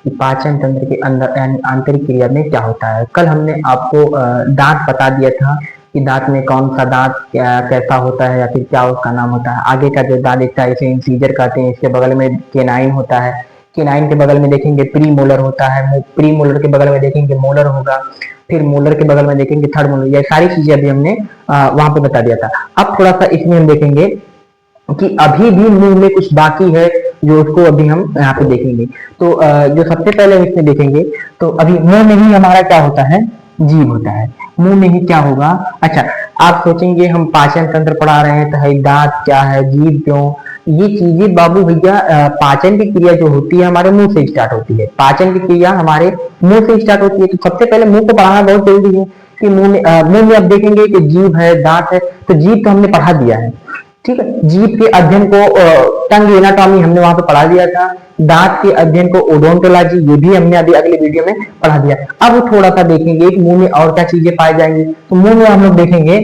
कि पाचन तंत्र के अंदर यानी आंतरिक क्रिया में क्या होता है। कल हमने आपको दांत बता दिया था कि दांत में कौन सा दांत कैसा होता है या फिर क्या उसका नाम होता है। आगे का जो दांत दिखता है इसे इंसीजर कहते हैं, इसके बगल में केनाइन होता है, केनाइन के बगल में देखेंगे प्री मोलर होता है, प्री मोलर के बगल में देखेंगे मोलर होगा, फिर मोलर के बगल में देखेंगे थर्ड मोलर। ये सारी चीजें अभी हमने वहां पे बता दिया था। अब थोड़ा सा इसमें हम देखेंगे कि अभी भी मुंह में कुछ बाकी है जो उसको अभी हम यहाँ पे देखेंगे। तो जो सबसे पहले हम इसमें देखेंगे तो अभी मुंह में ही हमारा क्या होता है, जीभ होता है। मुंह में ही क्या होगा, अच्छा आप सोचेंगे हम पाचन तंत्र पढ़ा रहे हैं तो है दांत क्या है, जीभ क्यों, ये चीजें बाबू भैया पाचन की क्रिया जो होती है हमारे मुंह से स्टार्ट होती है। पाचन की क्रिया हमारे मुंह से स्टार्ट होती है, तो सबसे पहले मुंह को पढ़ाना बहुत जरूरी है कि मुंह में अब देखेंगे कि जीभ है, दांत है, तो जीभ तो हमने पढ़ा दिया है, ठीक है। जीभ के अध्ययन को टंग एनाटॉमी हमने वहां पे पढ़ा दिया था। दांत के अध्ययन को ओडोंटोलॉजी, ये भी हमने अभी अगले वीडियो में पढ़ा दिया। अब थोड़ा सा देखेंगे कि मुंह में और क्या चीजें पाई जाएंगी। तो मुंह में हम लोग देखेंगे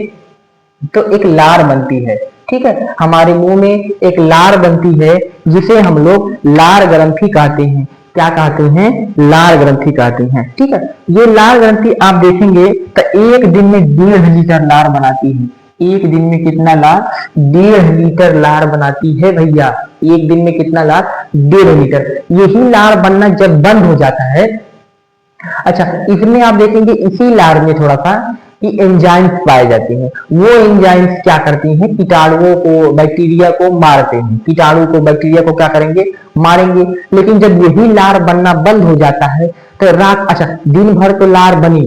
तो एक लार बनती है, ठीक है। हमारे मुंह में एक लार बनती है जिसे हम लोग लार ग्रंथि कहते हैं। क्या कहते हैं, लार ग्रंथि कहते हैं, ठीक है। ये लार ग्रंथि आप देखेंगे तो एक दिन में 1.5 लीटर लार बनाती है। एक दिन में कितना लार, 1.5 लीटर लार बनाती है भैया। एक दिन में कितना लार, 1.5 लीटर। यही लार बनना जब बंद हो जाता है, अच्छा इसमें आप देखेंगे इसी लार में थोड़ा सा कि एंजाइम्स पाए जाते हैं। वो एंजाइम्स क्या करती हैं, कीटाणुओं को, बैक्टीरिया को मारते हैं। कीटाणु को, बैक्टीरिया को क्या करेंगे, मारेंगे। लेकिन जब यही लार बनना बंद हो जाता है तो रात, अच्छा दिन भर तो लार बनी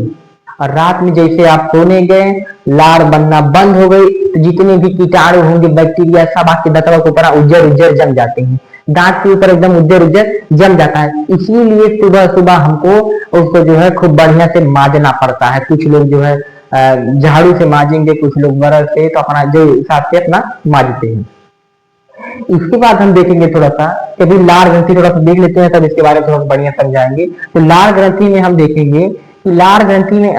और रात में जैसे आप सोने गए लार बनना बंद हो गई, तो जितने भी कीटाणु होंगे, बैक्टीरिया, सब आपके दांतों के ऊपर उज्जर उज्जर जम जाते हैं। दांत के ऊपर एकदम उज्जर उज्जर जम जाता है। इसीलिए सुबह सुबह हमको उसको जो है खूब बढ़िया से माजना पड़ता है। कुछ लोग जो है झाड़ू से माजेंगे, कुछ लोग ब्रश से, तो अपना जो हिसाब से अपना माजते हैं। इसके बाद हम देखेंगे थोड़ा सा कि अभी लार ग्रंथि थोड़ा सा देख लेते हैं, तब इसके बारे में थोड़ा बढ़िया समझाएंगे। तो लार ग्रंथि में हम देखेंगे कि लार ग्रंथि में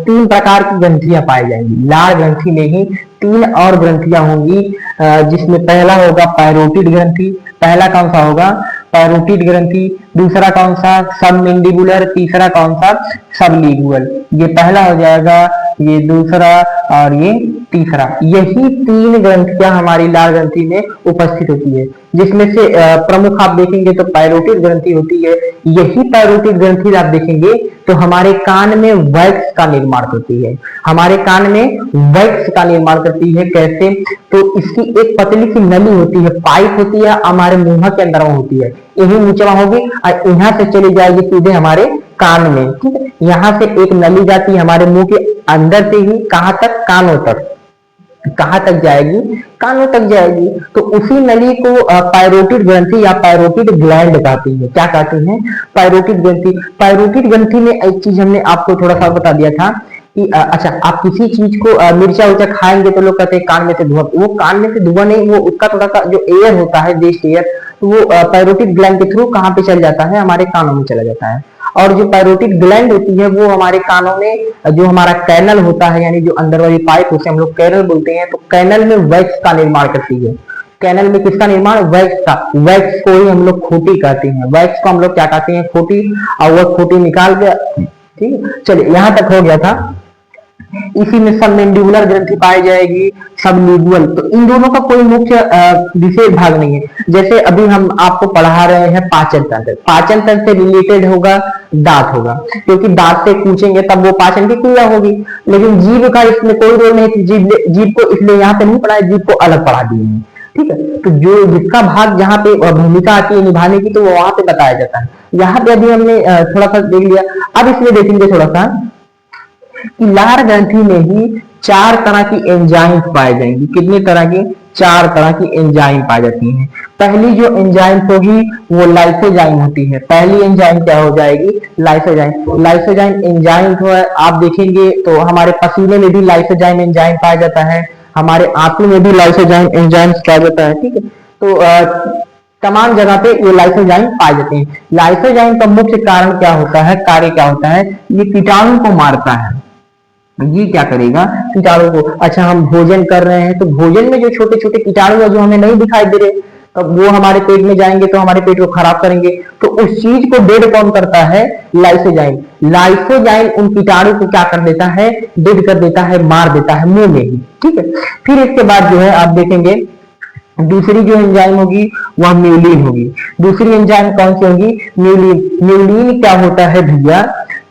3 प्रकार की ग्रंथियां पाई जाएंगी। लार ग्रंथि में ही 3 और ग्रंथियां होंगी, जिसमें पहला होगा पैरोटिड ग्रंथि। पहला कौन सा होगा, पैरोटिड ग्रंथि। दूसरा कौन सा, सबमेंडिबुलर। तीसरा कौन सा, सबलिंगुअल। ये पहला हो जाएगा, ये दूसरा और ये तीसरा। यही 3 ग्रंथियां हमारी लार ग्रंथि में उपस्थित होती है, जिसमें से प्रमुख आप देखेंगे तो पैरोटिड ग्रंथि होती है। यही पैरोटिड ग्रंथि आप देखेंगे तो हमारे कान में वैक्स का निर्माण करती है। हमारे कान में वैक्स का निर्माण करती है। कैसे, तो इसकी एक पतली सी नली होती है, पाइप होती है, हमारे मुंह के अंदर होती है। यही नीचे होगी और यहाँ से चली जाएगी सीधे हमारे कान में, ठीक है। यहाँ से एक नली जाती है हमारे मुंह के अंदर से ही, कहां तक, कानों तक। कहां तक जाएगी, कानों तक जाएगी। तो उसी नली को पैरोटिड ग्रंथि या पैरोटिड ग्लैंड कहती है। क्या कहती है, पैरोटिड ग्रंथि। पैरोटिड ग्रंथि में एक चीज हमने आपको थोड़ा सा बता दिया था कि अच्छा आप किसी चीज को मिर्चा उर्चा खाएंगे तो लोग कहते हैं कान में से धुआं। वो कान में से धुआं नहीं, वो उसका थोड़ा सा जो एयर होता है, वेस्ट एयर, तो वो पैरोटिड ग्लैंड के थ्रू कहाँ पे चल जाता है, हमारे कानों में चला जाता है। और जो पैरोटिड ग्लैंड होती है वो हमारे कानों में जो हमारा कैनल होता है, यानी जो अंदर वाली पाइप, उसे हम लोग कैनल बोलते हैं। तो कैनल में वैक्स का निर्माण करती है। कैनल में किसका निर्माण, वैक्स का। वैक्स को ही हम लोग खोटी कहते हैं। वैक्स को हम लोग क्या कहते हैं, खोटी। और वह खोटी निकाल के, ठीक है। चलिए यहां तक हो गया था। इसी में सबमेंडिबुलर ग्रंथि पाई जाएगी, सबलिंगुअल। तो इन दोनों का कोई मुख्य विशेष भाग नहीं है। जैसे अभी हम आपको पढ़ा रहे हैं पाचन तंत्र, पाचन तंत्र से रिलेटेड होगा दांत होगा, क्योंकि दांत से पूछेंगे तब वो पाचन की क्रिया होगी। लेकिन जीभ का इसमें कोई रोल नहीं थी, जीभ को इसलिए यहाँ पे नहीं पढ़ा, जीभ को अलग पढ़ा दिए हैं, ठीक है। तो जो जिसका भाग जहाँ पे भूमिका आती है निभाने की, तो वो वहां पे बताया जाता है। यहाँ पे अभी हमने थोड़ा सा देख लिया। अब इसमें देखेंगे थोड़ा सा कि लार ग्रंथि में ही 4 तरह की एंजाइम पाई जाएंगी। कितने तरह की, 4 तरह की एंजाइम पाई जाती हैं। पहली जो एंजाइम होगी वो लाइसोजाइम होती है। पहली एंजाइम क्या हो जाएगी, लाइसोजाइम। लाइसोजाइम एंजाइम तो है, आप देखेंगे तो हमारे पसीने में भी लाइसोजाइम एंजाइम पाया जाता है, हमारे आंखों में भी लाइसोजाइम एंजाइम पाया जाता है, ठीक है। तो तमाम जगह पे ये लाइसोजाइम पाए जाते हैं। लाइसोजाइम का मुख्य कारण क्या होता है, कार्य क्या होता है, ये कीटाणु को मारता है। ये क्या करेगा, कीटाणु को। अच्छा हम भोजन कर रहे हैं तो भोजन में जो छोटे छोटे कीटाणु है जो हमें नहीं दिखाई दे रहे, तो वो हमारे पेट में जाएंगे तो हमारे पेट को खराब करेंगे। तो उस चीज को डेड कौन करता है? लाइसोजाइम। लाइसोजाइम उन कीटाणु को क्या कर देता है? डेड कर देता है, मार देता है मुंह में ही। ठीक है, फिर इसके बाद जो है आप देखेंगे दूसरी जो एंजाइम होगी वह म्यूलिन होगी। दूसरी एंजाइम कौन सी होगी? म्यूलिन। म्यूलिन क्या होता है भैया?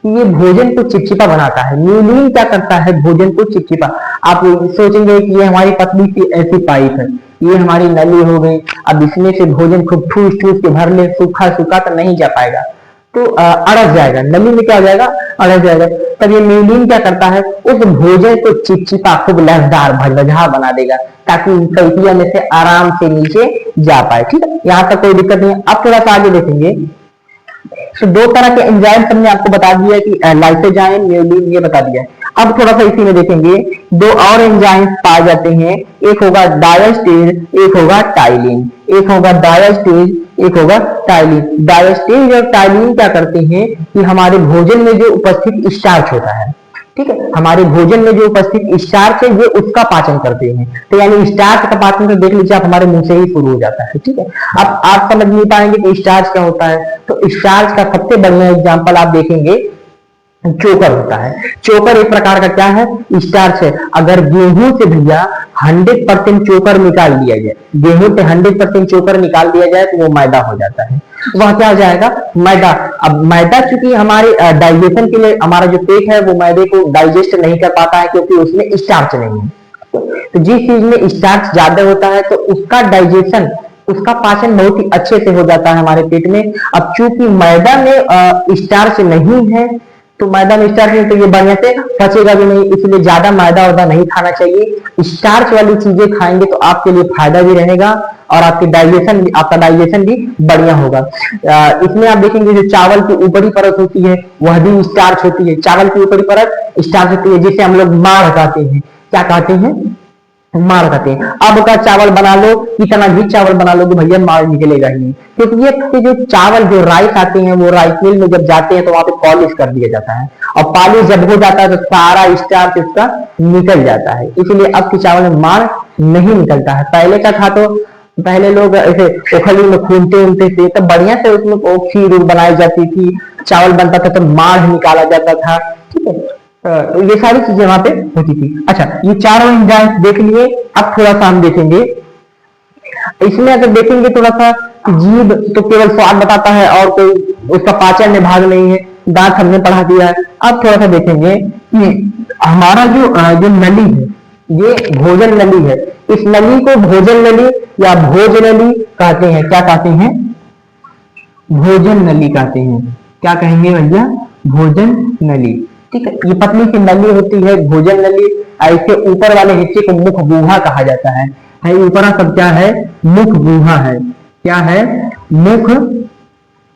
ये भोजन को चिपचिपा बनाता है। म्यूलिन क्या करता है? भोजन को चिपचिपा। आप सोचेंगे कि ये हमारी पतली सी ऐसी पाइप है, ये हमारी नली हो गई, अब इसमें से भोजन खूब ठूस ठूस के भर ले, सूखा सूखा तो नहीं जा पाएगा, तो अड़क जाएगा, नली में क्या हो जाएगा? अड़क जाएगा। तब ये म्यूलिन क्या करता है? उस भोजन को चिपचिपा खूब लसदार भजभजा बना देगा ताकि कल्पिया में से आराम से नीचे जा पाए। ठीक है, यहाँ तक कोई दिक्कत नहीं है। अब थोड़ा सा आगे देखेंगे। तो दो तरह के एंजाइम हमने आपको बता दिया कि लाइसोजाइम, म्यूलिन, ये बता दिया। अब थोड़ा सा इसी में देखेंगे दो और एंजाइम्स पाए जाते हैं, एक होगा डायस्टेज, एक होगा टाइलिन। एक होगा डायस्टेज, एक होगा टाइलिन। डायस्टेज और टाइलिन क्या करते हैं कि हमारे भोजन में जो उपस्थित स्टार्च होता है, ठीक है, हमारे भोजन में जो उपस्थित स्टार्च है ये उसका पाचन करते हैं। तो यानी स्टार्च का पाचन तो देख लीजिए आप हमारे मुंह से ही शुरू हो जाता है। ठीक है, अब आप समझ नहीं पाएंगे कि स्टार्च क्या होता है। तो स्टार्च का सबसे बढ़िया एग्जांपल आप देखेंगे चोकर होता है। चोकर एक प्रकार का क्या है? स्टार्च है। अगर गेहूं से भैया 100% चोकर निकाल दिया जाए, गेहूं से 100% चोकर निकाल दिया जाए तो वो मैदा हो जाता है। वह क्या हो जाएगा? मैदा। अब मैदा चूंकि हमारे डाइजेशन के लिए, हमारा जो पेट है वो मैदे को डाइजेस्ट नहीं कर पाता है क्योंकि उसमें स्टार्च नहीं है। तो जिस चीज में स्टार्च ज्यादा होता है तो उसका डाइजेशन, उसका पाचन बहुत ही अच्छे से हो जाता है हमारे पेट में। अब चूंकि मैदा में स्टार्च नहीं है तो मैदा में स्टार्च नहीं, तो ये बढ़िया से पचेगा भी नहीं, इसलिए ज्यादा मैदा वैदा नहीं खाना चाहिए। स्टार्च वाली चीजें खाएंगे तो आपके लिए फायदा भी रहेगा और आपका डाइजेशन भी बढ़िया होगा। इसमें आप देखेंगे जो चावल की ऊपरी परत होती है वह भी स्टार्च होती है। चावल की ऊपरी परत स्टार्च होती है, जिसे हम लोग माड़ कहते हैं। क्या कहते हैं? माड़ कहते हैं। अब का चावल बना लो, कितना भी चावल बना लो तो भैया माड़ निकलेगा ही नहीं, क्योंकि ये जो चावल जो राइस आते हैं वो राइस मिल में जब जाते हैं तो वहां पे पॉलिश कर दिया जाता है, और पॉलिश जब हो जाता है तो सारा स्टार्च इसका निकल जाता है। इसलिए अब के चावल में माड़ नहीं निकलता है। पहले का था तो पहले लोग ऐसे ओखली में खूनते उनते थे, तब बढ़िया से उसमें खीर बनाई जाती थी, चावल बनता था तो माड़ निकाला जाता था। ठीक है, तो ये सारी चीजें वहां पे होती थी। अच्छा, ये चारों एंजाइम्स देख लिए। अब थोड़ा सा हम देखेंगे इसमें, अगर देखेंगे थोड़ा सा, जीभ तो केवल स्वाद बताता है और कोई उसका पाचन में भाग नहीं है, दांत हमने पढ़ा दिया है। अब थोड़ा सा देखेंगे कि हमारा जो नली है ये भोजन नली है। इस नली को भोजन नली या भोज नली कहते हैं। क्या कहते हैं? भोजन नली कहते हैं। क्या कहेंगे भैया? भोजन नली। ठीक है, ये पतली सी नली होती है भोजन नली। ऐसे ऊपर वाले हिस्से को मुख गुहा कहा जाता है। ऊपर सब क्या है? मुख गुहा है। क्या है? मुख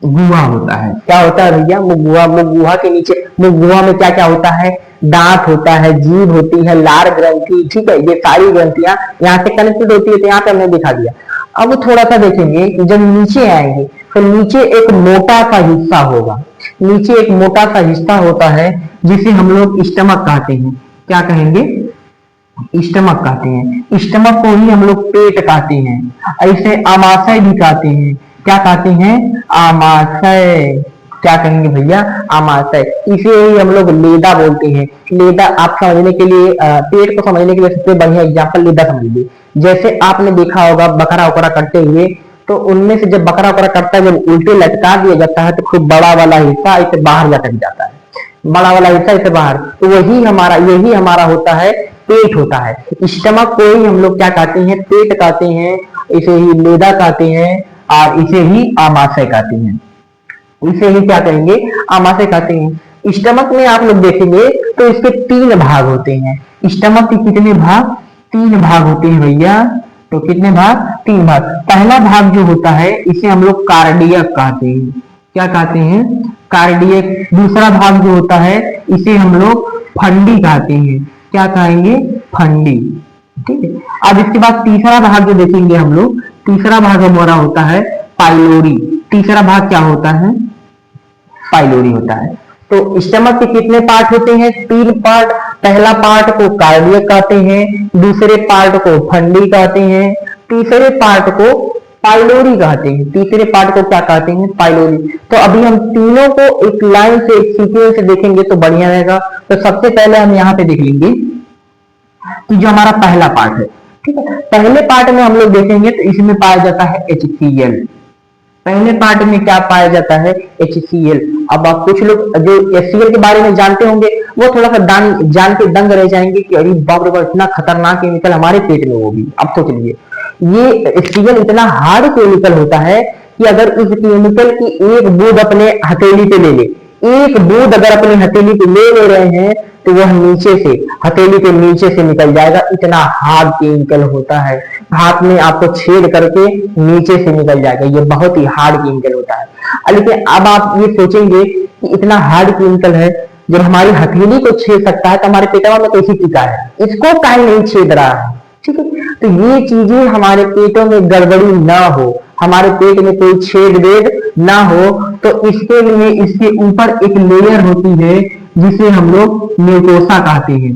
गुहा होता है। क्या होता है भैया? मुख गुहा। मुख गुहा के नीचे, मुख गुहा में क्या क्या होता है? दांत होता है, जीभ होती है, लार ग्रंथि। ठीक है, ये सारी ग्रंथियां यहाँ से कनेक्टेड होती है, तो यहाँ पे हमने दिखा दिया। अब थोड़ा सा देखेंगे कि जब नीचे आएंगे तो नीचे एक मोटा सा हिस्सा होगा। नीचे एक मोटा सा हिस्सा होता है जिसे हम लोग स्टमक कहते हैं। क्या कहेंगे? स्टमक कहते हैं। स्टमक को ही हम लोग पेट कहते हैं। ऐसे आमाशय भी कहते हैं। क्या कहते हैं? आमाशय। क्या कहेंगे भैया? आमाशय। इसे ही हम लोग लेदा बोलते हैं। लेदा आप समझने के लिए, पेट को समझने के लिए सबसे बढ़िया एग्जाम्पल लेदा समझ लीजिए। जैसे आपने देखा होगा बकरा उकरा करते हुए, तो उनमें से जब बकरा उकरा करता है, जब उल्टे लटका दिया जाता है तो खूब बड़ा वाला हिस्सा इसे बाहर लटक जाता है। बड़ा वाला हिस्सा इसे बाहर, तो यही हमारा होता है, पेट होता है। स्टमक को ही हम लोग क्या कहते हैं? पेट कहते हैं। इसे ही लेदा कहते हैं और इसे ही आमाशय कहते हैं। इसे ही क्या कहेंगे? आमाशय कहते हैं। स्टमक में आप लोग देखेंगे तो इसके 3 भाग होते हैं। स्टमक के कितने भाग? 3 भाग होते हैं भैया। तो कितने भाग? 3 भाग। पहला भाग जो होता है इसे हम लोग कार्डियक कहते हैं। क्या कहते हैं? कार्डियक। दूसरा भाग जो होता है इसे हम लोग फंडी कहते हैं। क्या कहेंगे? फंडी। ठीक है, अब इसके बाद तीसरा भाग जो देखेंगे हम लोग, तीसरा भाग हमारा होता है पाइलोरी। तीसरा भाग क्या होता है? पाइलोरी होता है। तो स्टमक के कितने पार्ट होते हैं? 3 पार्ट। पहला पार्ट को कार्डियक कहते हैं, दूसरे पार्ट को फंडी कहते हैं, तीसरे पार्ट को पाइलोरी कहते हैं। तीसरे पार्ट को क्या कहते हैं? पाइलोरी। तो अभी हम तीनों को एक लाइन से, एक सीक्वेंस से देखेंगे तो बढ़िया रहेगा। तो सबसे पहले हम यहाँ पे देख लेंगे कि जो हमारा पहला पार्ट है, ठीक है, पहले पार्ट में हम लोग देखेंगे तो इसमें पाया जाता है HCl। पहले पार्ट में क्या पाया जाता है? HCl। अब आप कुछ लोग जो HCl के बारे में जानते होंगे वो थोड़ा सा जान के दंग रह जाएंगे कि अरे बाप रे बाप, इतना खतरनाक केमिकल हमारे पेट में होगी। अब सोच लीजिए, ये HCl इतना हार्ड केमिकल होता है कि अगर इस केमिकल की एक बूंद अपने हथेली पे ले ले, एक बूंद अगर अपनी हथेली पे ले रहे हैं तो वह नीचे से, हथेली के नीचे से निकल जाएगा। इतना हार्ड केमिकल होता है, हाथ में आपको छेद करके नीचे से निकल जाएगा। ये बहुत ही हार्ड केमिकल होता है। लेकिन अब आप ये सोचेंगे कि इतना हार्ड केमिकल है, जब हमारी हथेली को छेद सकता है तो हमारे पेटवा में कैसी टीका है, इसको काहे नहीं छेद रहा है? ठीक है, तो ये चीजें हमारे पेटों में गड़बड़ी ना हो, हमारे पेट में कोई छेद वेद ना हो, तो इसके लिए इसके ऊपर एक लेयर होती है जिसे हम लोग म्यूकोसा कहते हैं।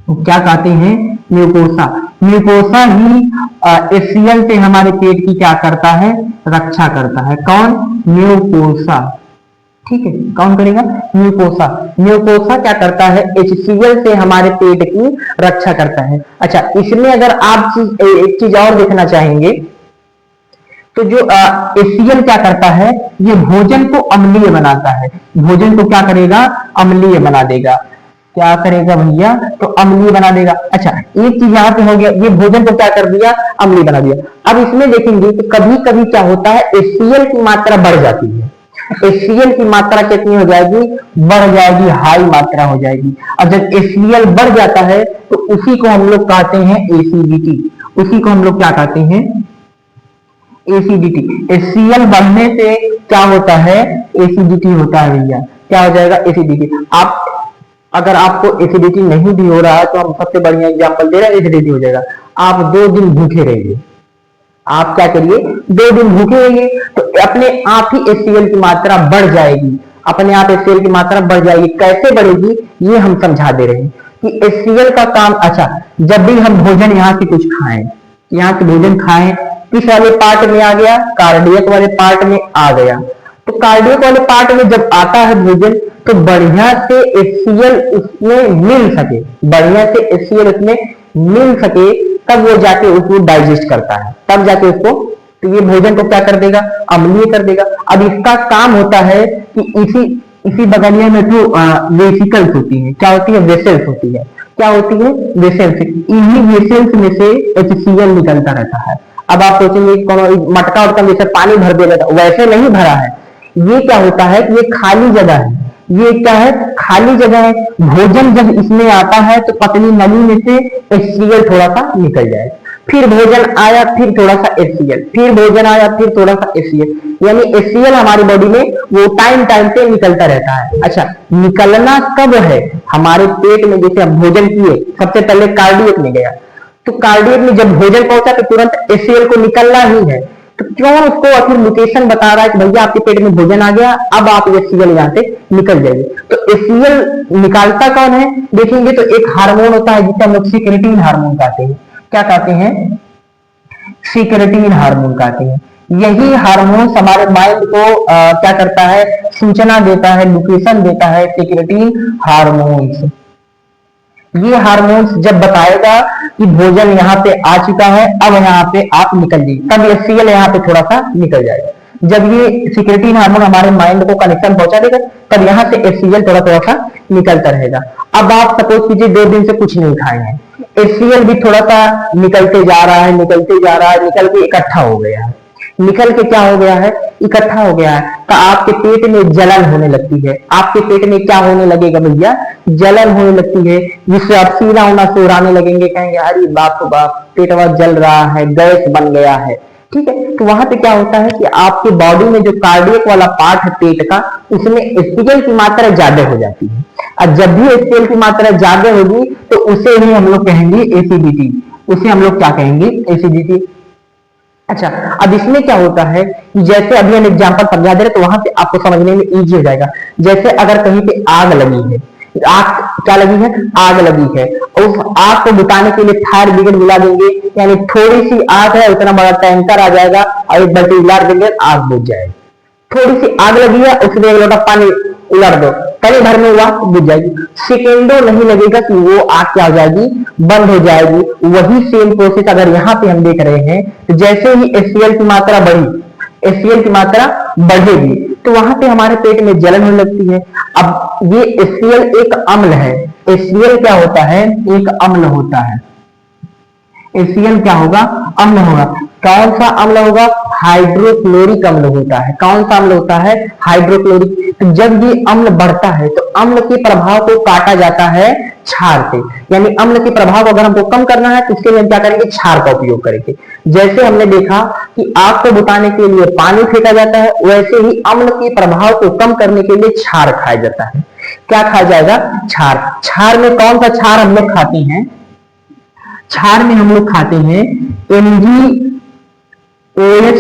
तो क्या कहते हैं? म्यूकोसा। म्यूकोसा ही HCl से हमारे पेट की क्या करता है? रक्षा करता है। कौन? म्यूकोसा। ठीक है, कौन करेगा? म्यूकोसा। म्यूकोसा क्या करता है? HCl से हमारे पेट की रक्षा करता है। अच्छा, इसमें अगर आप एक चीज और देखना चाहेंगे तो जो HCl क्या करता है? ये भोजन को अम्लीय बनाता है। भोजन को क्या करेगा? अम्लीय बना देगा। क्या करेगा भैया? तो अम्लीय बना देगा। अच्छा, एक चीज यहाँ पे हो गया, ये भोजन को क्या कर दिया? अम्लीय बना दिया। अब इसमें देखेंगे कि कभी कभी क्या होता है, HCl की मात्रा बढ़ जाती है। HCl की मात्रा कितनी हो जाएगी? बढ़ जाएगी, हाई मात्रा हो जाएगी। और जब HCl बढ़ जाता है तो उसी को हम लोग कहते हैं एसिडिटी। उसी को हम लोग क्या कहते हैं? एसिडिटी। HCl बढ़ने से क्या होता है? एसिडिटी होता है भैया। क्या हो जाएगा? एसिडिटी। आप अगर आपको एसिडिटी नहीं भी हो रहा है तो हम सबसे बढ़िया एग्जांपल दे रहे हैं, एसिडिटी हो जाएगा। आप 2 दिन भूखे रहिए, आप क्या करिए? 2 दिन भूखे रहिए तो अपने आप ही HCl की मात्रा बढ़ जाएगी। अपने आप HCl की मात्रा बढ़ जाएगी। कैसे बढ़ेगी ये हम समझा दे रहे हैं कि HCl का काम। अच्छा, जब भी हम भोजन यहाँ से कुछ खाएं, यहाँ से भोजन खाएं, किस वाले पार्ट में आ गया? कार्डियक वाले पार्ट में आ गया। तो कार्डियक वाले पार्ट में जब आता है भोजन तो बढ़िया से HCl उसमें मिल सके, बढ़िया से HCl उसमें मिल सके, तब वो जाके उसको डाइजेस्ट करता है, तब जाके उसको, तो ये भोजन को क्या कर देगा? अम्लीय कर देगा। अब इसका काम होता है कि इसी बगलिया में जो वेसिकल्स होती है, क्या होती है? वेसल्स होती है। क्या होती है? वेसल्स। इन्हीं वेसल्स में से HCl निकलता रहता है। अब आप सोचेंगे मटका उटका जैसे पानी भर दिया जाता, वैसे नहीं भरा है। ये क्या होता है कि ये खाली जगह है। ये क्या है? खाली जगह है। भोजन जब इसमें आता है तो पतली नली में से HCl थोड़ा सा निकल जाए, फिर भोजन आया, फिर थोड़ा सा HCl, फिर भोजन आया, फिर थोड़ा सा HCl। यानी HCl हमारी बॉडी में वो टाइम टाइम पे निकलता रहता है। अच्छा, निकलना कब है? हमारे पेट में जैसे हम भोजन किए, सबसे पहले कार्डियक में गया, तो कार्डियक में जब भोजन पहुंचा तो तुरंत HCl को निकलना ही है। तो क्यों उसको फिर लोकेशन बता रहा है कि भैया आपके पेट में भोजन आ गया, अब आप HCl यहाँ से निकल जाइए। तो HCl निकालता कौन है? देखेंगे तो एक हार्मोन होता है जिसे हम लोग सिक्रेटिन हार्मोन कहते हैं। क्या कहते हैं? सिक्रेटिन हार्मोन कहते हैं। यही हार्मोन हमारे माइंड को क्या करता है? सूचना देता है, लोकेशन देता है, सिक्रेटिन हार्मोन्स। ये हार्मोन्स जब बताएगा कि भोजन यहाँ पे आ चुका है, अब यहाँ पे आप निकल जाइए, तब HCl यहाँ पे थोड़ा सा निकल जाएगा। जब ये सिक्रेटिन हार्मोन हमारे माइंड को कनेक्शन पहुंचा देगा तब यहाँ से HCl थोड़ा थोड़ा सा निकलता रहेगा। अब आप सपोज कीजिए 2 दिन से कुछ नहीं खाए हैं, HCl भी थोड़ा सा निकलते जा रहा है, निकलते जा रहा है, निकल के इकट्ठा हो गया है। निकल के क्या हो गया है? इकट्ठा हो गया है। तो आपके पेट में जलन होने लगती है। आपके पेट में क्या होने लगेगा भैया? जलन होने लगती है, जिससे आप सीना होना सुराने लगेंगे, कहेंगे अरे बाप रे बाप, पेटवा जल रहा है, गैस बन गया है। ठीक है, तो वहां पे क्या होता है कि आपके बॉडी में जो कार्डियक वाला पार्ट है पेट का, उसमें HCl की मात्रा ज्यादा हो जाती है। और जब भी HCl की मात्रा ज्यादा होगी तो उसे ही हम लोग कहेंगे एसिडिटी। उसे हम लोग क्या कहेंगे? एसिडिटी। अच्छा, अब इसमें क्या होता है कि जैसे अभी हम एग्जांपल समझा दे रहे तो वहां से आपको समझने में इजी हो जाएगा। जैसे अगर कहीं पे आग लगी है, आग क्या लगी है, आग लगी है, उस आग को बुताने के लिए फायर ब्रिगेड बुला देंगे, यानी थोड़ी सी आग है उतना बड़ा टैंकर आ जाएगा और एक बाल्टी उलार देंगे, आग बुझ जाएगी। थोड़ी सी आग लगी है उसमें एक लोटा पानी उलार दो, पहले भर में हुआ बुझ जाएगी, सेकेंडों नहीं लगेगा कि वो आग क्या हो जाएगी, बंद हो जाएगी। वही सेम प्रोसेस अगर यहाँ पे हम देख रहे हैं, तो जैसे ही HCl की मात्रा बढ़ी, HCl की मात्रा बढ़ेगी तो वहां पे हमारे पेट में जलन होने लगती है। अब ये HCl एक अम्ल है, HCl क्या होता है, एक अम्ल होता है। HCl क्या होगा, अम्ल होगा। कौन सा अम्ल होगा, हाइड्रोक्लोरिक अम्ल होता है। कौन सा अम्ल होता है, हाइड्रोक्लोरिक। तो जब ये अम्ल बढ़ता है तो अम्ल के प्रभाव को काटा जाता है क्षार से, यानी अम्ल के प्रभाव अगर हमको कम करना है तो इसके लिए हम क्या करेंगे, क्षार का उपयोग करेंगे। जैसे हमने देखा कि आग को बुताने के लिए पानी फेंका जाता है, वैसे ही अम्ल के प्रभाव को कम करने के लिए क्षार खाया जाता है। क्या खाया जाएगा, क्षार। क्षार में कौन सा क्षार हम लोग खाते हैं, क्षार में हम लोग खाते हैं MgOH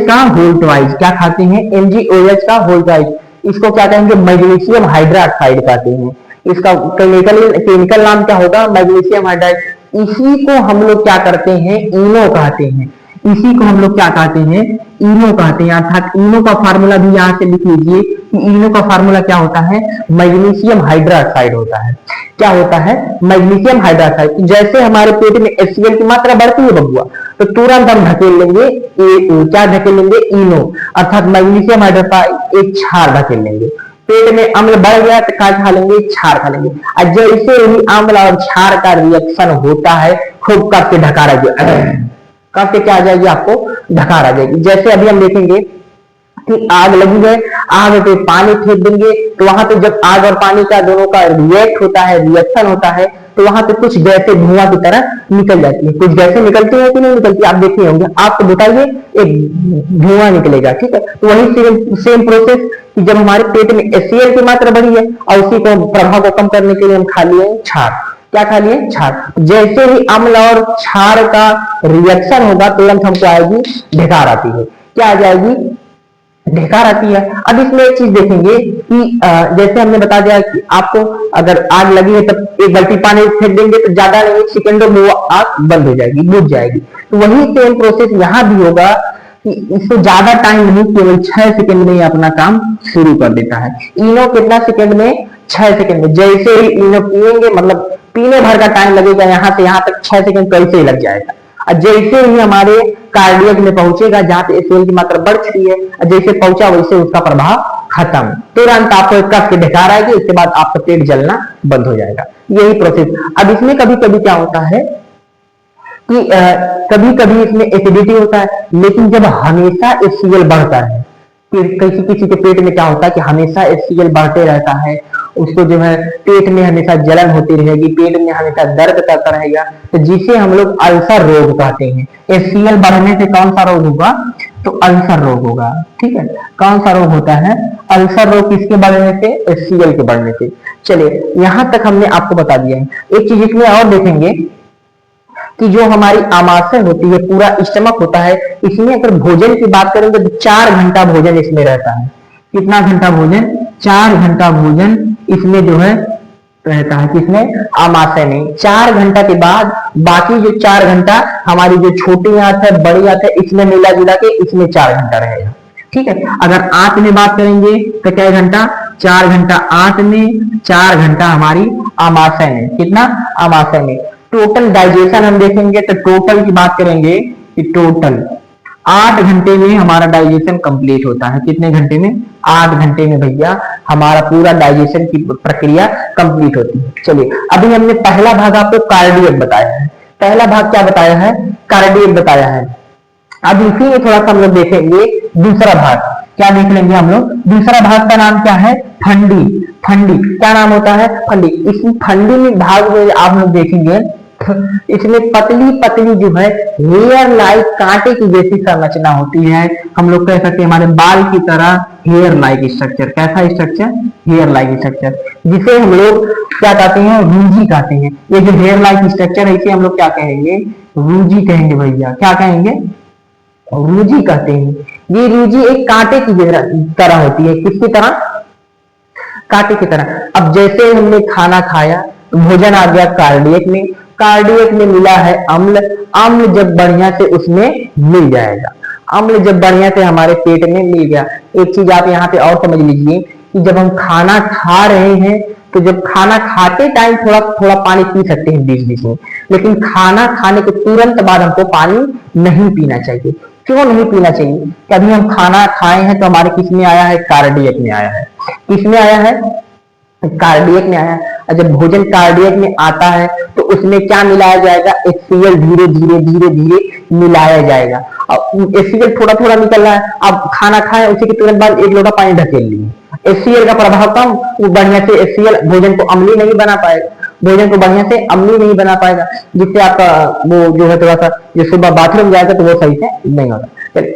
का होल ट्वाइस। क्या खाते हैं, MgOH का होल ट्वाइस। इसको क्या कहेंगे, मैग्नीशियम हाइड्रोक्साइड कहते हैं। इसका केमिकल नाम क्या होगा, मैग्नीशियम हाइड्राइड। इसी को हम लोग क्या करते हैं, इनो कहते हैं। इसी को हम लोग क्या कहते हैं, इनो कहते हैं। अर्थात इनो का फार्मूला भी यहां से लिख लीजिए कि इनो का फार्मूला क्या होता है, मैग्नीशियम हाइड्रोक्साइड होता है। क्या होता है, मैग्नीशियम हाइड्रोक्साइड। जैसे हमारे पेट में HCl की मात्रा बढ़ती है बबुआ, तो तुरंत हम धकेल लेंगे, क्या धकेल लेंगे, इनो अर्थात मैग्नीशियम हाइड्रोक्साइड एक क्षार धकेल लेंगे। पेट में अम्ल बढ़ गया तो क्या खा लेंगे, क्षार खा लेंगे। और जैसे ही अम्ल और क्षार का रिएक्शन होता है, खूब कस के ढकार कब से क्या आ जाएगी, आपको ढकार आ जाएगी। जैसे अभी हम देखेंगे कि आग लगी है, आग पे पानी फेंक देंगे तो वहां पे जब आग और पानी का दोनों का रिएक्ट होता है, रिएक्शन होता है, तो वहां पे कुछ गैसें धुआं की तरह निकल जाती है। कुछ गैसें निकलती है कि नहीं निकलती, आप देखे होंगे। आपको बताइए, एक धुआं निकलेगा, ठीक है। तो वही सेम प्रोसेस कि जब हमारे पेट में HCl की मात्रा बढ़ी है और उसी को प्रभाव को कम करने के लिए हम खा लिए क्षार। क्या खा लिए, क्षार। जैसे ही अम्ल और क्षार का रिएक्शन होगा तुरंत हमको आएगी ढकार आती है। क्या आ जाएगी, ढकार आती है। अब इसमें एक चीज देखेंगे कि जैसे हमने बता दिया कि आपको अगर आग लगी है तब एक बाल्टी पानी फेंक देंगे तो ज्यादा नहीं, सेकेंडों में वो आग बंद हो जाएगी, बुझ जाएगी। तो वही सेम प्रोसेस यहाँ भी होगा कि इससे ज्यादा टाइम नहीं, केवल 6 सेकंड में ही अपना काम शुरू कर देता है। इनो कितना सेकंड में, 6 सेकंड में। जैसे ही इनो पिएंगे, मतलब पीने भर का टाइम लगेगा, यहाँ से यहाँ तक 6 सेकंड कैसे ही लग जाएगा। और जैसे ही हमारे कार्डियक में पहुंचेगा जहां पे HCl की मात्रा बढ़ चुकी है, जैसे पहुंचा वैसे उसका प्रभाव खत्म, तुरंत आपको कफ के ढकार आएगी, उसके बाद आपका पेट जलना बंद हो जाएगा। यही प्रोसेस। अब इसमें कभी कभी क्या होता है कि कभी कभी इसमें एसिडिटी होता है, लेकिन जब हमेशा HCl बढ़ता है, फिर किसी किसी के पेट में क्या होता है कि हमेशा HCl बढ़ते रहता है, उसको जो है पेट में हमेशा जलन होती रहेगी, पेट में हमेशा दर्द करता रहेगा, तो जिसे हम लोग अल्सर रोग कहते हैं। HCl बढ़ने से कौन सा रोग होगा, तो अल्सर रोग होगा, ठीक है। कौन सा रोग होता है, अल्सर रोग। किसके बढ़ने से, HCl के बढ़ने से। चलिए, यहां तक हमने आपको बता दिया है। एक चीज इसमें और देखेंगे कि जो हमारी आमाशय होती है, पूरा स्टमक होता है, इसमें अगर भोजन की बात करेंगे तो 4 घंटा भोजन इसमें रहता है। कितना घंटा भोजन, 4 घंटा भोजन इसमें जो है रहता है। किसमें, आमाशय में। 4 घंटा के बाद बाकी जो 4 घंटा हमारी जो छोटी आंत है, बड़ी आंत है, इसमें मिला जुला के इसमें 4 घंटा रहेगा, ठीक है। अगर आंत में बात करेंगे तो क्या घंटा, 4 घंटा आंत में, 4 घंटा हमारी आमाशय में। कितना, आमाशय में। टोटल डाइजेशन हम देखेंगे तो टोटल की बात करेंगे कि टोटल 8 घंटे में हमारा डाइजेशन कंप्लीट होता है। कितने घंटे में, 8 घंटे में भैया हमारा पूरा डाइजेशन की प्रक्रिया कंप्लीट होती है। चलिए, अभी हमने पहला भाग आपको कार्डियक बताया है। पहला भाग क्या बताया है, कार्डियक बताया है। अब इसी में थोड़ा सा हम लोग देखेंगे दूसरा भाग। क्या देख लेंगे हम लोग, दूसरा भाग का नाम क्या है, फंडी। फंडी क्या नाम होता है, फंडी। इस फंडी में भाग में आप लोग देखेंगे इसमें पतली पतली जो है हेयर लाइक कांटे की जैसी संरचना होती है। हम लोग कह सकते हैं हमारे बाल की तरह हेयर लाइक स्ट्रक्चर। कैसा स्ट्रक्चर, हेयर लाइक स्ट्रक्चर, जिसे हम लोग क्या कहते हैं, रूजी कहते हैं। ये जो हेयर लाइक स्ट्रक्चर है इसे हम लोग क्या कहेंगे, रूजी कहेंगे भैया। क्या कहेंगे, रूजी कहते हैं। ये रूजी एक कांटे की तरह होती है। किसकी तरह, कांटे की तरह। अब जैसे हमने खाना खाया तो भोजन आ गया कार्डियक में, कार्डियक में मिला है अम्ल, अम्ल जब बढ़िया से उसमें मिल जाएगा, अम्ल जब बढ़िया से हमारे पेट में मिल गया। एक चीज आप यहाँ पे और समझ लीजिए कि जब हम खाना खा रहे हैं तो जब खाना खाते टाइम थोड़ा थोड़ा पानी पी सकते हैं बीच बीच में, लेकिन खाना खाने के तुरंत बाद हमको पानी नहीं पीना चाहिए। क्यों नहीं पीना चाहिए? कभी हम खाना खाए हैं तो हमारे किस में आया है? कार्डियक में आया है। किस में आया है? कार्डियक में आया है। और जब भोजन कार्डियक में आता है तो उसमें क्या मिलाया जाएगा? HCl धीरे धीरे धीरे धीरे मिलाया जाएगा। अब HCl थोड़ा थोड़ा निकल रहा है, अब खाना खाए उसी के तुरंत बाद एक लोटा पानी ढकेल लिए, HCl का प्रभाव कम, वो बढ़िया से HCl भोजन को अम्लीय नहीं बना पाएगा, भोजन को बढ़िया से अम्लीय नहीं बना पाएगा, जिससे आपका वो जो है थोड़ा सा जो सुबह बाथरूम जाएगा तो वो सही से नहीं होता।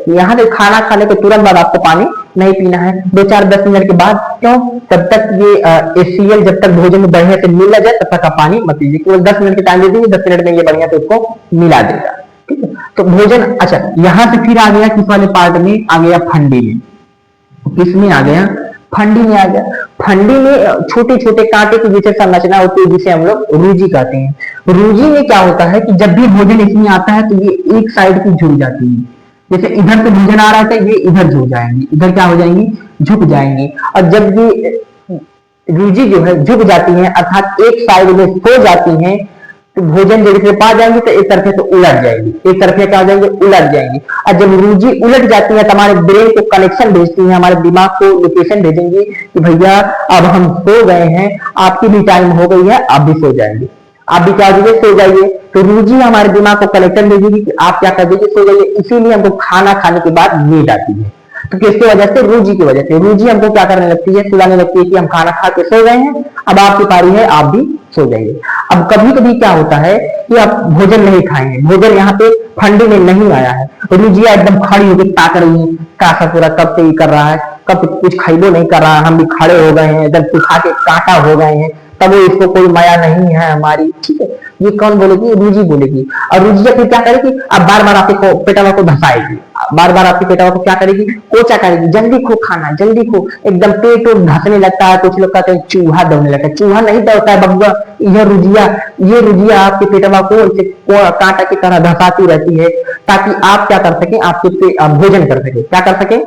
यहाँ से खाना खाने के तुरंत बाद आपको पानी नहीं पीना है, 2-4-10 मिनट के बाद। क्यों? तब तक ये HCl जब तक भोजन में बढ़िया से मिल ना जाए तब तक आप पानी मत पीजिए, केवल 10 मिनट के टाइम दे दीजिए, 10 मिनट में ये बढ़िया से उसको मिला देगा। ठीक है, तो भोजन, अच्छा यहाँ से फिर आ गया किस वाले पार्ट में? आ गया फंडी में। किसमें आ गया? फंडी में आ गया। फंडी में छोटे छोटे कांटे की जैसे संरचना होती है जिसे हम लोग रूजी कहते हैं। रूजी में क्या होता है कि जब भी भोजन इसमें आता है तो ये एक साइड की झुक जाती है, जैसे इधर से भोजन आ रहा था ये इधर झुक जाएंगी, इधर क्या हो जाएंगी? झुक जाएंगी। और जब ये रूजी जो है झुक जाती है अर्थात एक साइड में सो जाती हैं तो भोजन जैसे पा जाएंगे तो एक तरफे से उलट जाएंगी, एक तरफे क्या हो जाएंगे? उलट जाएंगी। और जब रूजी उलट जाती है तो हमारे ब्रेन को कनेक्शन भेजती है, हमारे दिमाग को लोकेशन भेजेंगे कि भैया अब हम सो गए हैं, आपकी भी टाइम हो गई है, आप भी सो जाएंगे, आप भी क्या हो सो जाइए। तो रूजी हमारे दिमाग को कनेक्शन भेजेगी कि आप क्या कर दीजिए? सो जाइए। इसीलिए हमको खाना खाने के बाद नींद आती है। तो किसकी वजह से? रूजी की वजह से। रूजी हमको क्या करने लगती है? सुलाने लगती है कि हम खाना खा के सो गए हैं, अब आपकी पारी है, आप भी सो जाइए। अब कभी कभी क्या होता है कि आप भोजन नहीं खाएंगे, भोजन यहाँ पे फंडी में नहीं आया है, रूजिया एकदम खड़ी होकर ताक रही है, कासा पूरा कब से ही कर रहा है, कब कुछ खाइबो नहीं कर रहा है, हम भी खड़े हो गए हैं, एकदम सुखा के काटा हो गए हैं, तब वो इसको कोई माया नहीं है हमारी। ठीक है, ये कौन बोलेगी? रूजी बोलेगी। और रूजिया फिर क्या करेगी? अब बार बार आपके पेटवा को धसाएगी, बार बार आपके पेटवा को क्या करेगी? कोचा करेगी, जल्दी खो खाना, जल्दी खो। एकदम पेट धसने लगता है, कुछ लोग कहते हैं चूहा दौड़ने लगता है, चूहा नहीं दौड़ता है बबुआ, ये रुजिया आपके पेटवा को कांटा की तरह धसाती रहती है ताकि आप क्या कर सके? आपके भोजन कर सके, क्या कर सके?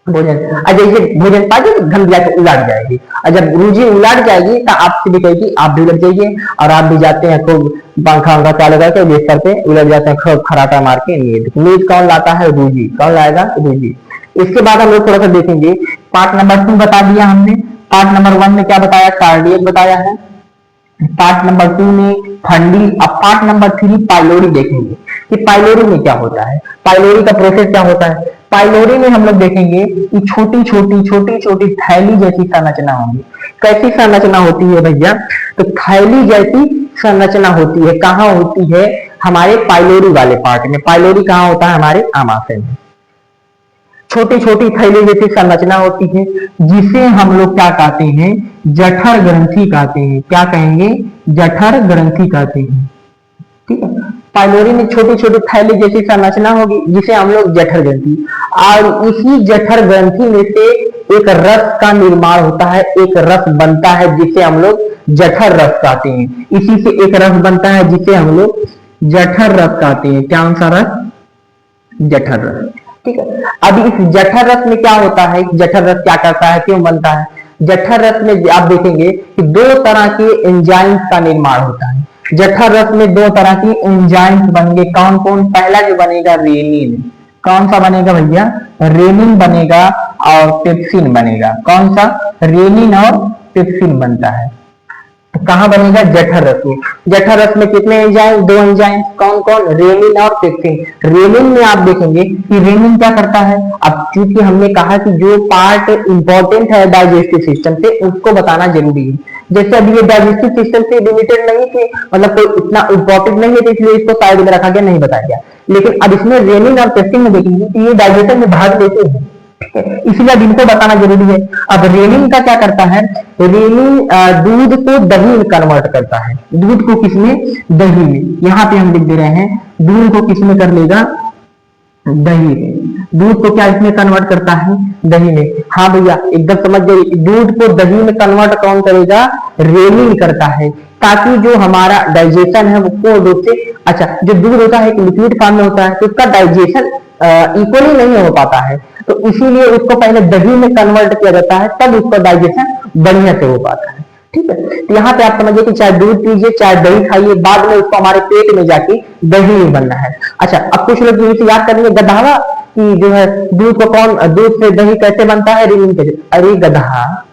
भोजन। जैसे भोजन पा जाए घम दिया तो उलट जाएगी, और जब रूजी उलट जाएगी तो आपसे भी कहेगी आप भी उलट जाइए, और आप भी जाते हैं खूब पंखा वंखा चालू करके बिस्तर पे उलट जाते हैं, खूब खराटा मार के नींद। नींद कौन लाता है? रूजी। कौन लाएगा? रूजी। इसके बाद हम लोग थोड़ा सा देखेंगे, पार्ट नंबर 2 बता दिया हमने, पार्ट नंबर 1 में क्या बताया? कार्डियक बताया है, पार्ट नंबर 2 में फंडी। अब पार्ट नंबर 3 पाइलोरी देखेंगे कि पाइलोरी में क्या होता है, पाइलोरी का प्रोसेस क्या होता है। पाइलोरी में हम लोग देखेंगे कि छोटी छोटी थैली जैसी संरचना होगी। कैसी संरचना होती है भैया? तो थैली जैसी संरचना होती है। कहाँ होती है? हमारे पाइलोरी वाले पार्ट में। पाइलोरी कहाँ होता है? हमारे आमाशय में। छोटी छोटी थैली जैसी संरचना होती है जिसे हम लोग क्या कहते हैं? जठर ग्रंथि कहते हैं। क्या कहेंगे? जठर ग्रंथि कहते हैं। ठीक है, पाइलोरी में छोटी छोटी थैली जैसी संरचना होगी जिसे हम लोग जठर ग्रंथि, और इसी जठर ग्रंथि में से एक रस का निर्माण होता है, एक रस बनता है जिसे हम लोग जठर रस कहते हैं। इसी से एक रस बनता है जिसे हम लोग जठर रस कहते हैं। क्या सा रस? जठर रस। ठीक है, अभी इस जठर रस में क्या होता है? जठर रस क्या करता है, क्यों बनता है? जठर रस में आप देखेंगे कि 2 तरह के एंजाइम्स का निर्माण होता है। जठर रस में 2 तरह की एंजाइम्स बनेंगे। कौन कौन? पहला जो बनेगा रेनिन। कौन सा बनेगा भैया? रेनिन बनेगा और पेप्सिन बनेगा। कौन सा? रेनिन और पेप्सिन बनता है। तो कहां बनेगा? जठर रस में। जठर रस में कितने एंजाइम? 2 एंजाइम। कौन कौन? रेनिन और पेप्सिन। रेनिन में आप देखेंगे कि रेनिन क्या करता है, अब चूंकि हमने कहा कि जो पार्ट इंपॉर्टेंट है डाइजेस्टिव सिस्टम से उसको बताना जरूरी है। जैसे अभी ये डाइजेस्टिव सिस्टम से रिलेटेड नहीं थे, मतलब कोई इतना इंपॉर्टेंट नहीं है तो इसलिए इसको साइड में रखा गया, नहीं बताया गया। लेकिन अब इसमें रेनिन और पेप्सिन में देखेंगे कि ये डाइजेशन में भाग लेते हैं, इसलिए अब इनको बताना जरूरी है। अब रेनिन का क्या करता है? रेनिन दूध को दही में कन्वर्ट करता है। दूध को किसमें? दही में। यहाँ पे हम लिख दे रहे हैं दूध को किसमें कर लेगा? दही में। दूध को क्या इसमें कन्वर्ट करता है, दही में। हाँ भैया एकदम समझ गए, दूध को दही में कन्वर्ट कौन करेगा, रेनिन करता है, ताकि जो हमारा डाइजेशन है वो पूर्ण रूप से, अच्छा जो दूध होता है लिक्विड फॉर्म में होता है तो उसका डाइजेशन इक्वली नहीं हो पाता है, तो इसीलिए उसको पहले दही में कन्वर्ट किया जाता है, तब उसका डाइजेशन बढ़िया से हो पाता है। ठीक है, तो यहाँ पे आप समझिए कि चाहे दूध पीजिए चाहे दही खाइए, बाद में उसको हमारे पेट में जाके दही नहीं बनना है। अच्छा अब कुछ लोग इसे याद करेंगे गधा कि जो है दूध को कौन, दूध से दही कैसे बनता है, रेनिन कैसे, अरे गधा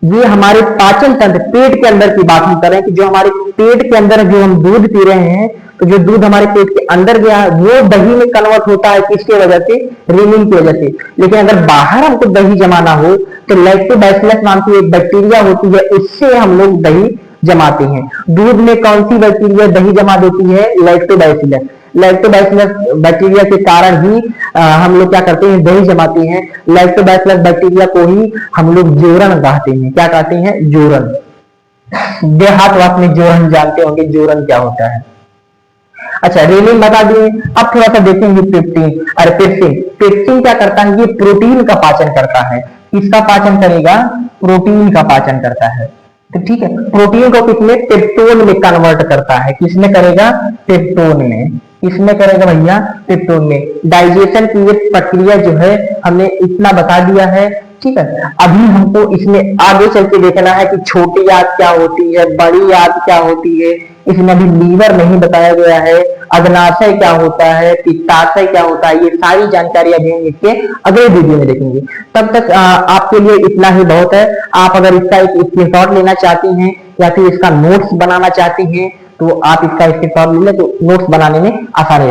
ये हमारे पाचन तंत्र पेट के अंदर की बात हम कर रहे हैं कि जो हमारे पेट के अंदर जो हम दूध पी रहे हैं, तो जो दूध हमारे पेट के अंदर गया है वो दही में कन्वर्ट होता है, किसके वजह से, रेनिन की वजह से। लेकिन अगर बाहर हमको दही जमाना हो तो लैक्टोबैसिलस नाम की एक बैक्टीरिया होती है, उससे हम लोग दही जमाते हैं। दूध में कौन सी बैक्टीरिया दही जमा देती है, लैक्टोबैसिलस। लैक्टोबैसिलस बैक्टीरिया के कारण ही हम लोग क्या करते हैं, दही जमाते हैं। लैक्टोबैसिलस बैक्टीरिया को ही हम लोग जोरन कहते हैं, क्या कहते हैं, जोरन। देहात में जोरन जानते होंगे, जोरन क्या होता है। अच्छा रेनिन बता दिए, अब थोड़ा सा देखेंगे पेप्टिन। अरे पेप्टिन, पेप्टिन क्या करता है, ये प्रोटीन का पाचन करता है। किसका पाचन करेगा, प्रोटीन का पाचन करता है। तो ठीक है, प्रोटीन को किसमें, पेप्टोन में कन्वर्ट करता है, किसमें करेगा, पेप्टोन में। इसमें करेगा भैया, पेप्टोन में। डाइजेशन की ये प्रक्रिया जो है हमने इतना बता दिया है। ठीक है, अभी हमको इसमें आगे चल के देखना है कि छोटी आंत क्या होती है, बड़ी आंत क्या होती है। इसमें अभी लीवर नहीं बताया गया है, अग्नाशय क्या होता है, पित्ताशय क्या होता है, ये सारी जानकारी अभी हम इसके अगले वीडियो में देखेंगे। तब तक आपके लिए इतना ही बहुत है। आप अगर इसका एक स्क्रीनशॉट लेना चाहती हैं या फिर इसका नोट्स बनाना चाहती हैं तो आप इसका स्क्रीनशॉट ले लें, तो नोट्स बनाने में आसान है।